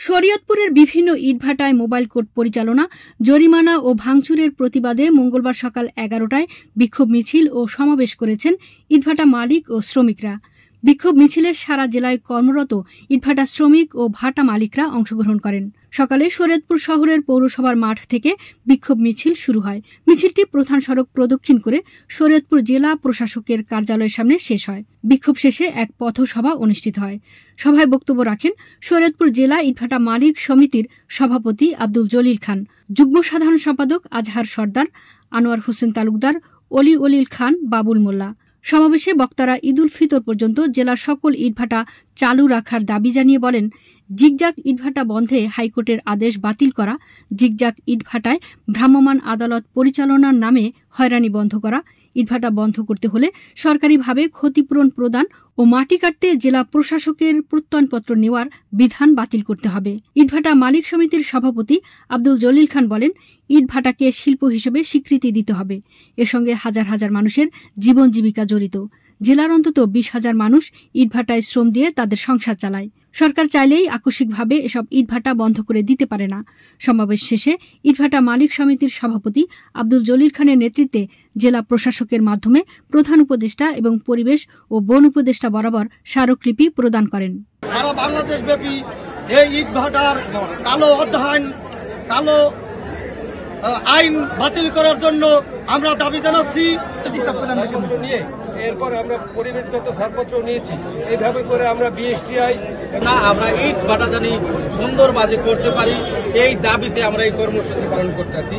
শরীয়তপুরের বিভিন্ন ইটভাটায় mobile court পরিচালনা, জরিমানা ও ভাঙচুরের প্রতিবাদে মঙ্গলবার সকাল 11টায় বিক্ষোভ মিছিল ও সমাবেশ করেছেন ইটভাটা মালিক ও শ্রমিকরা। বিক্ষোভ মিছিলে সারা জেলায় কর্মরত ইটভাটা শ্রমিক ও ভাটা মালিকরা অংশগ্রহণ করেন। সকালে শরীয়তপুর শহরের পৌরসভার মাঠ থেকে বিক্ষোভ মিছিল শুরু হয়। মিছিলটি প্রধান সড়ক প্রদক্ষিণ করে শরীয়তপুর জেলা প্রশাসকের কার্যালয়ের সামনে শেষ হয়। বিক্ষোভ শেষে এক পথসভা অনুষ্ঠিত হয়। সভায় বক্তব্য রাখেন শরীয়তপুর জেলা ইটভাটা মালিক সমিতির সভাপতি আব্দুল জলিল খান, যুগ্ম সাধারণ সম্পাদক আজহার সর্দার, আনোয়ার হোসেন তালুকদার, অলিউল খান, বাবুল মোল্লা। সমাবেশে বক্তারা ঈদুল ফিতর পর্যন্ত জেলার সকল ইটভাটা চালু রাখার দাবি জানিয়ে বলেন, জিগজাগ ইটভাটা বন্ধে হাইকোর্টের আদেশ বাতিল করা, জিগজাগ ইটভাটায় ভ্রাম্যমাণ আদালত পরিচালনার নামে হয়রানি বন্ধ করা, ইটভাটা বন্ধ করতে হলে সরকারিভাবে ক্ষতিপূরণ প্রদান ও মাটি কাটতে জেলা প্রশাসকের প্রত্যয়নপত্র নেওয়ার বিধান বাতিল করতে হবে। ইটভাটা মালিক সমিতির সভাপতি আব্দুল জলিল খান বলেন, ইটভাটাকে শিল্প হিসেবে স্বীকৃতি দিতে হবে। এর সঙ্গে হাজার হাজার মানুষের জীবন জীবিকা জড়িত। জেলার অন্তত 20,000 মানুষ ইটভাটায় শ্রম দিয়ে তাদের সংসার চালায়। সরকার চাইলেই আকস্মিকভাবে এসব ইটভাটা বন্ধ করে দিতে পারে না। সমাবেশ শেষে ইটভাটা মালিক সমিতির সভাপতি আব্দুল জলিল খানের নেতৃত্বে জেলা প্রশাসকের মাধ্যমে প্রধান উপদেষ্টা এবং পরিবেশ ও বন উপদেষ্টা বরাবর স্মারকলিপি প্রদান করেন। সারা বাংলাদেশ ব্যাপী এই ইটভাটার কালো অধ্যয়ন, কালো আইন বাতিল করার জন্য আমরা দাবি জানাচ্ছি। এরপর আমরা পরিবেশগত ছাড়পত্র নিয়েছি, এইভাবে করে আমরা বিএসটিআই আমরা ইট ভাটা জানি সুন্দর বাজে করতে পারি, এই দাবিতে আমরা এই কর্মসূচি পালন করতেছি।